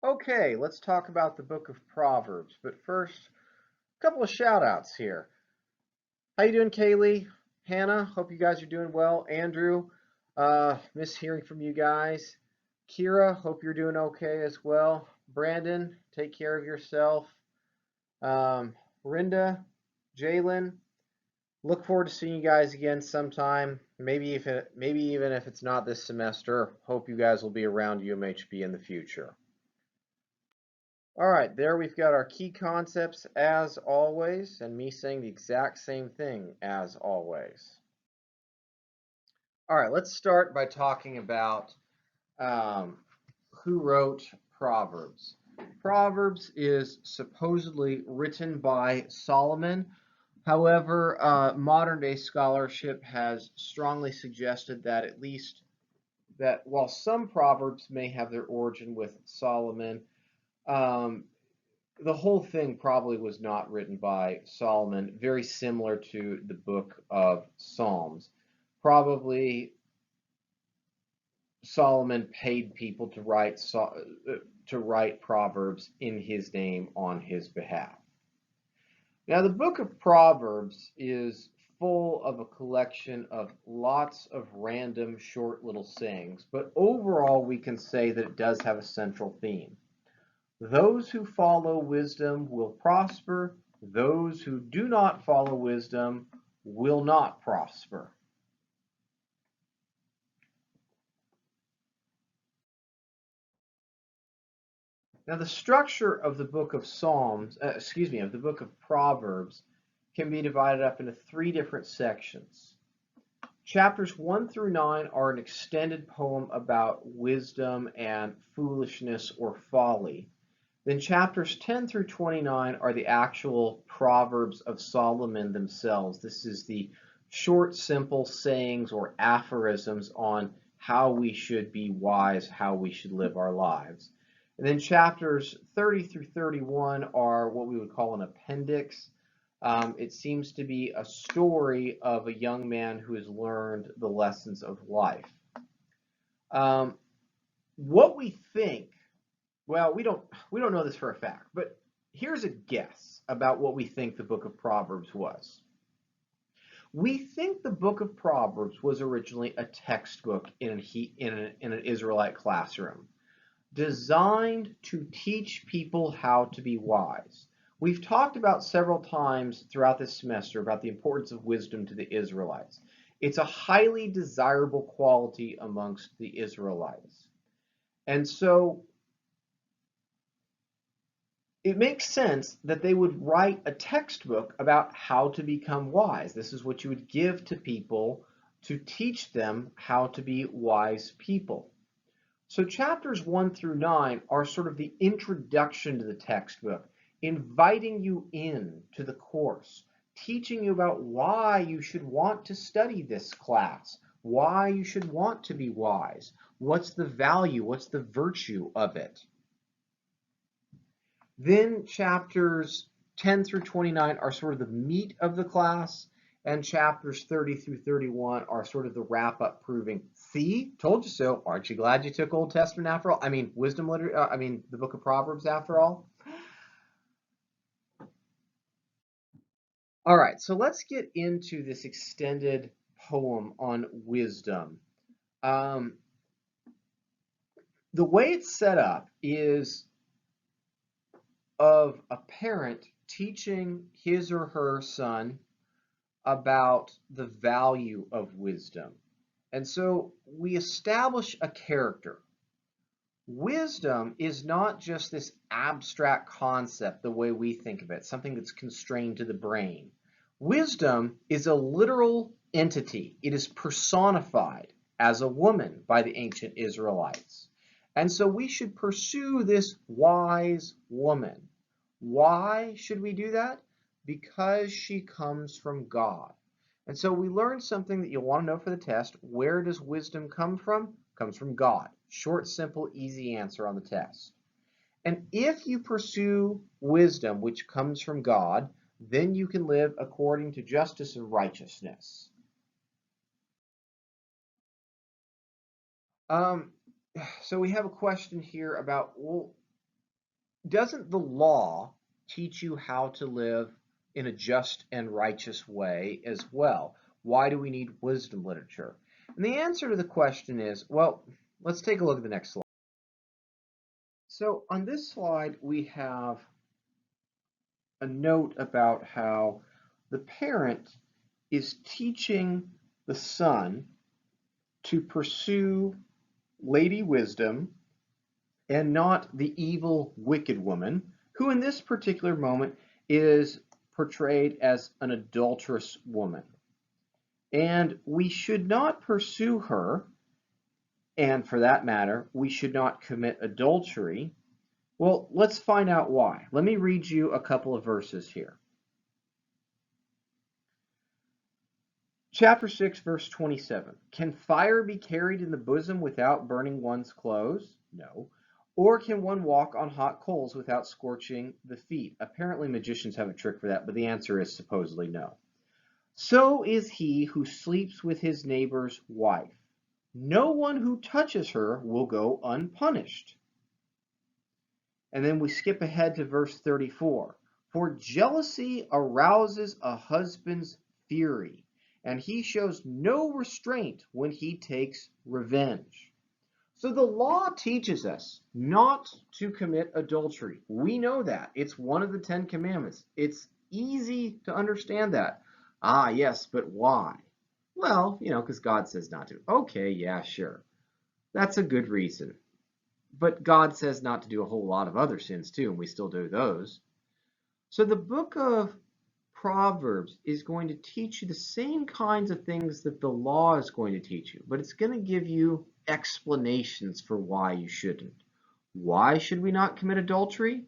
Okay, let's talk about the book of Proverbs. But first, a couple of shout outs here. How you doing, Kaylee? Hannah, hope you guys are doing well. Andrew, miss hearing from you guys. Kira, hope you're doing okay as well. Brandon, take care of yourself. Um, Rinda, Jalen, look forward to seeing you guys again sometime. Maybe even if it's not this semester. Hope you guys will be around UMHB in the future. All right, there we've got our key concepts as always, and me saying the exact same thing as always. All right, let's start by talking about um, who wrote Proverbs. Proverbs is supposedly written by Solomon. However, modern day scholarship has strongly suggested that at least that while some proverbs may have their origin with Solomon, um, the whole thing probably was not written by Solomon, very similar to the book of Psalms. Probably Solomon paid people to write proverbs in his name on his behalf. Now, the book of Proverbs is full of a collection of lots of random short little sayings, but overall we can say that it does have a central theme. Those who follow wisdom will prosper. Those who do not follow wisdom will not prosper. Now, the structure of the book of of the book of Proverbs can be divided up into three different sections. Chapters 1 through 9 are an extended poem about wisdom and foolishness or folly. Then chapters 10 through 29 are the actual Proverbs of Solomon themselves. This is the short, simple sayings or aphorisms on how we should be wise, how we should live our lives. And then chapters 30 through 31 are what we would call an appendix. It seems to be a story of a young man who has learned the lessons of life. Um, what we think well, we don't know this for a fact, but here's a guess about what we think the book of Proverbs was. We think the book of Proverbs was originally a textbook in an Israelite classroom, designed to teach people how to be wise. We've talked about several times throughout this semester about the importance of wisdom to the Israelites. It's a highly desirable quality amongst the Israelites. And so it makes sense that they would write a textbook about how to become wise. This is what you would give to people to teach them how to be wise people. So chapters 1 through 9 are sort of the introduction to the textbook, inviting you in to the course, teaching you about why you should want to study this class, why you should want to be wise, what's the value, what's the virtue of it. Then chapters 10 through 29 are sort of the meat of the class, and chapters 30 through 31 are sort of the wrap-up proving, see, told you so. Aren't you glad you took Old Testament after all? I mean, the book of Proverbs after all. All right, so let's get into this extended poem on wisdom. Um, the way it's set up is of a parent teaching his or her son about the value of wisdom. And so we establish a character. Wisdom is not just this abstract concept the way we think of it, something that's constrained to the brain. Wisdom is a literal entity. It is personified as a woman by the ancient Israelites. And so we should pursue this wise woman. Why should we do that? Because she comes from God. And so we learned something that you'll want to know for the test. Where does wisdom come from? It comes from God. Short, simple, easy answer on the test. And if you pursue wisdom, which comes from God, then you can live according to justice and righteousness. So we have a question here about, well, Doesn't the law teach you how to live in a just and righteous way as well? Why do we need wisdom literature? And the answer to the question is, well, let's take a look at the next slide. So on this slide, we have a note about how the parent is teaching the son to pursue Lady Wisdom and not the evil, wicked woman, who in this particular moment is portrayed as an adulterous woman. And we should not pursue her, and for that matter, we should not commit adultery. Well, let's find out why. Let me read you a couple of verses here. Chapter 6, verse 27. Can fire be carried in the bosom without burning one's clothes? No. Or can one walk on hot coals without scorching the feet? Apparently magicians have a trick for that, but the answer is supposedly no. So is he who sleeps with his neighbor's wife. No one who touches her will go unpunished. And then we skip ahead to verse 34. For jealousy arouses a husband's fury, and he shows no restraint when he takes revenge. So the law teaches us not to commit adultery. We know that. It's one of the 10 Commandments. It's easy to understand that. Ah, yes, but why? Well, because God says not to. Okay, yeah, sure. That's a good reason. But God says not to do a whole lot of other sins too, and we still do those. So the book of Proverbs is going to teach you the same kinds of things that the law is going to teach you, but it's going to give you explanations for why you shouldn't. Why should we not commit adultery?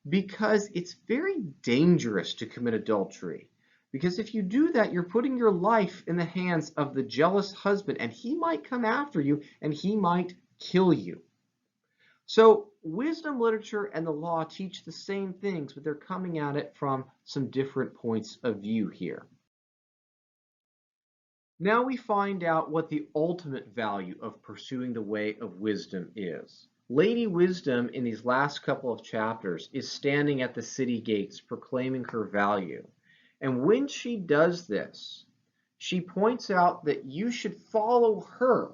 Because it's very dangerous to commit adultery. Because if you do that, you're putting your life in the hands of the jealous husband, and he might come after you, and he might kill you. So wisdom literature and the law teach the same things, but they're coming at it from some different points of view here. Now we find out what the ultimate value of pursuing the way of wisdom is. Lady Wisdom in these last couple of chapters is standing at the city gates proclaiming her value. And when she does this, she points out that you should follow her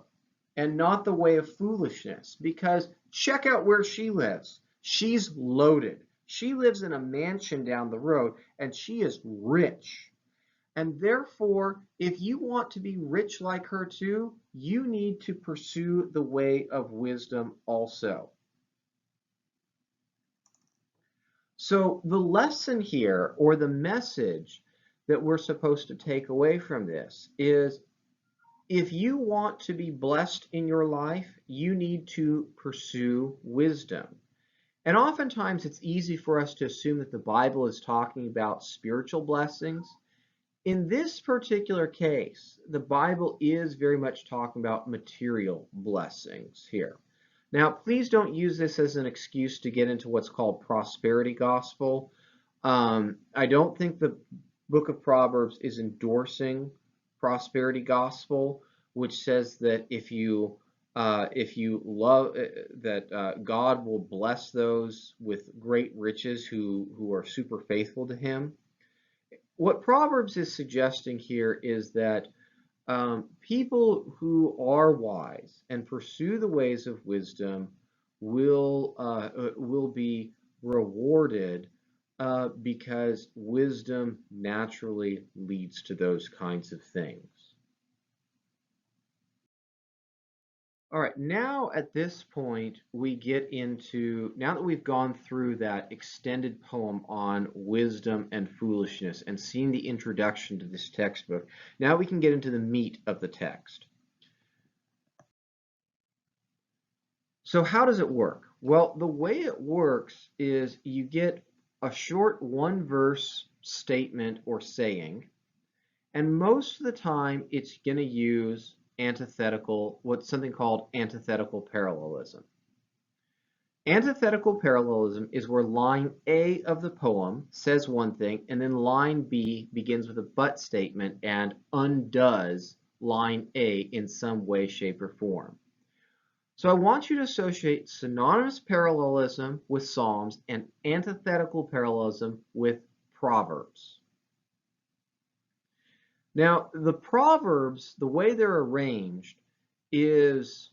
and not the way of foolishness, because check out where she lives. She's loaded. She lives in a mansion down the road, and she is rich. And therefore, if you want to be rich like her too, you need to pursue the way of wisdom also. So the lesson here, or the message that we're supposed to take away from this, is if you want to be blessed in your life, you need to pursue wisdom. And oftentimes it's easy for us to assume that the Bible is talking about spiritual blessings. In this particular case, the Bible is very much talking about material blessings here. Now, please don't use this as an excuse to get into what's called prosperity gospel. I don't think the book of Proverbs is endorsing prosperity gospel, which says that if you love that God will bless those with great riches who are super faithful to Him. What Proverbs is suggesting here is that people who are wise and pursue the ways of wisdom will be rewarded because wisdom naturally leads to those kinds of things. All right, now at this point, we get into, now that we've gone through that extended poem on wisdom and foolishness and seen the introduction to this textbook, now we can get into the meat of the text. So how does it work? Well, the way it works is you get a short one-verse statement or saying, and most of the time it's going to use antithetical, what's something called antithetical parallelism. Antithetical parallelism is where line A of the poem says one thing, and then line B begins with a but statement and undoes line A in some way, shape, or form. So I want you to associate synonymous parallelism with Psalms and antithetical parallelism with Proverbs. Now, the Proverbs, the way they're arranged is,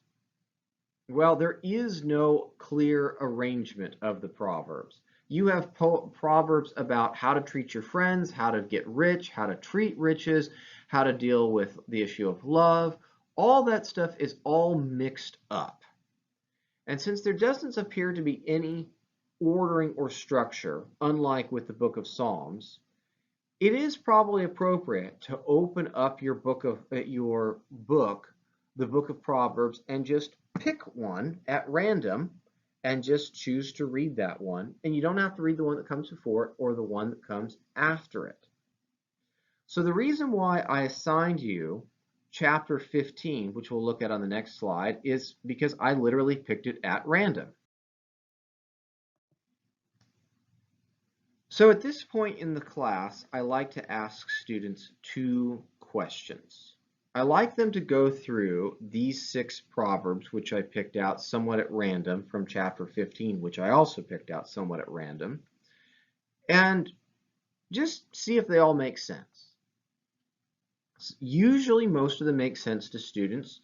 well, there is no clear arrangement of the Proverbs. You have Proverbs about how to treat your friends, how to get rich, how to treat riches, how to deal with the issue of love. All that stuff is all mixed up. And since there doesn't appear to be any ordering or structure, unlike with the book of Psalms, it is probably appropriate to open up your book, the book of Proverbs, and just pick one at random and just choose to read that one. And you don't have to read the one that comes before it or the one that comes after it. So the reason why I assigned you chapter 15, which we'll look at on the next slide, is because I literally picked it at random. So at this point in the class, I like to ask students 2 questions. I like them to go through these 6 proverbs, which I picked out somewhat at random from chapter 15, which I also picked out somewhat at random, and just see if they all make sense. Usually most of them make sense to students,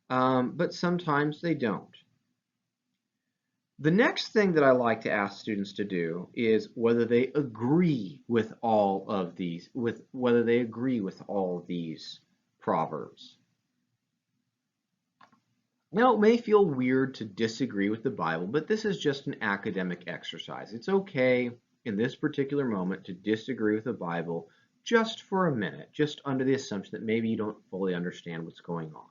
but sometimes they don't. The next thing that I like to ask students to do is whether they agree with all of these, proverbs. Now, it may feel weird to disagree with the Bible, but this is just an academic exercise. It's okay in this particular moment to disagree with the Bible just for a minute, just under the assumption that maybe you don't fully understand what's going on.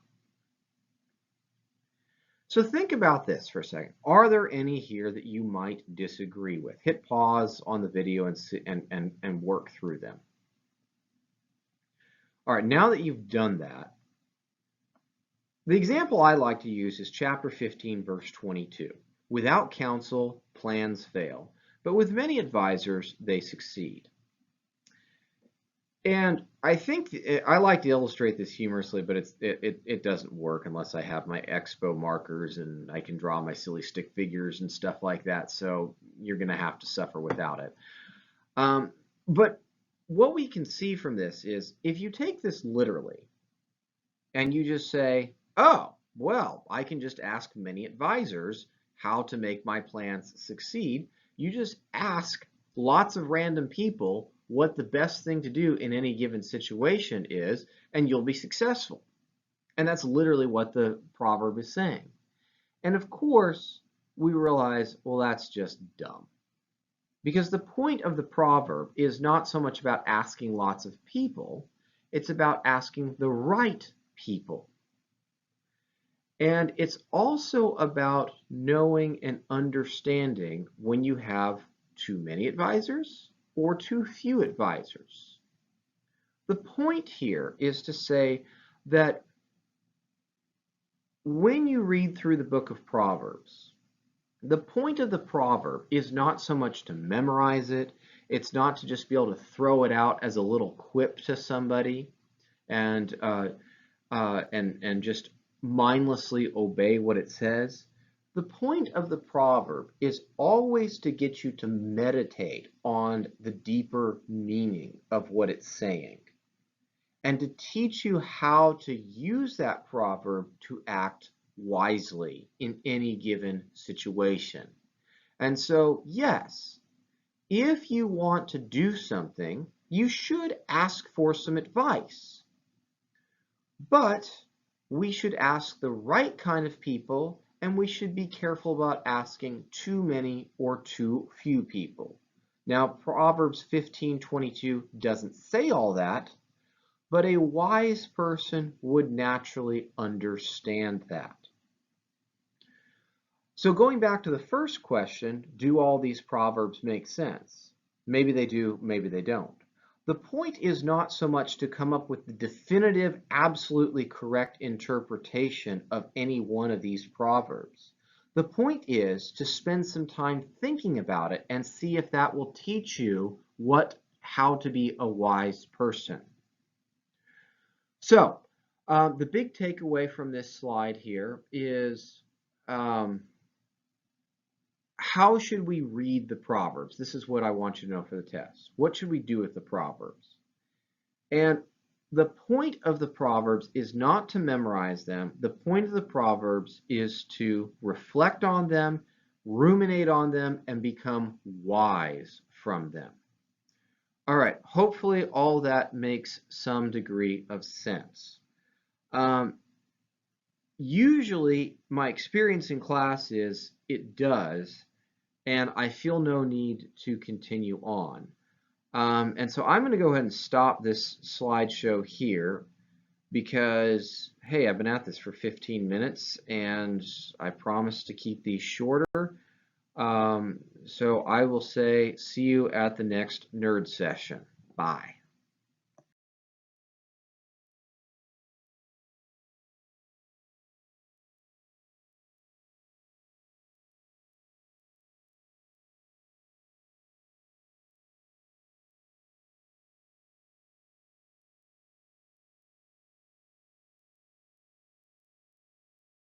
So think about this for a second. Are there any here that you might disagree with? Hit pause on the video and work through them. All right, now that you've done that, the example I like to use is chapter 15, verse 22. Without counsel, plans fail, but with many advisors, they succeed. And I think I like to illustrate this humorously, but it doesn't work unless I have my expo markers and I can draw my silly stick figures and stuff like that. So you're going to have to suffer without it. But what we can see from this is if you take this literally and you just say, oh, well, I can just ask many advisors how to make my plans succeed. You just ask lots of random people what the best thing to do in any given situation is, and you'll be successful. And that's literally what the proverb is saying. And of course, we realize, well, that's just dumb. Because the point of the proverb is not so much about asking lots of people, it's about asking the right people. And it's also about knowing and understanding when you have too many advisors or too few advisors. The point here is to say that when you read through the book of Proverbs, the point of the proverb is not so much to memorize it, it's not to just be able to throw it out as a little quip to somebody and just mindlessly obey what it says. The point of the proverb is always to get you to meditate on the deeper meaning of what it's saying and to teach you how to use that proverb to act wisely in any given situation. And so, yes, if you want to do something, you should ask for some advice. But we should ask the right kind of people, and we should be careful about asking too many or too few people. Now, Proverbs 15:22 doesn't say all that, but a wise person would naturally understand that. So going back to the first question, do all these proverbs make sense? Maybe they do, maybe they don't. The point is not so much to come up with the definitive, absolutely correct interpretation of any one of these proverbs. The point is to spend some time thinking about it and see if that will teach you how to be a wise person. So, the big takeaway from this slide here is how should we read the Proverbs? This is what I want you to know for the test. What should we do with the Proverbs? And the point of the Proverbs is not to memorize them. The point of the Proverbs is to reflect on them, ruminate on them, and become wise from them. All right, hopefully all that makes some degree of sense. Usually my experience in class is it does, and I feel no need to continue on. And so I'm going to go ahead and stop this slideshow here because, hey, I've been at this for 15 minutes and I promise to keep these shorter. So I will say see you at the next nerd session. Bye.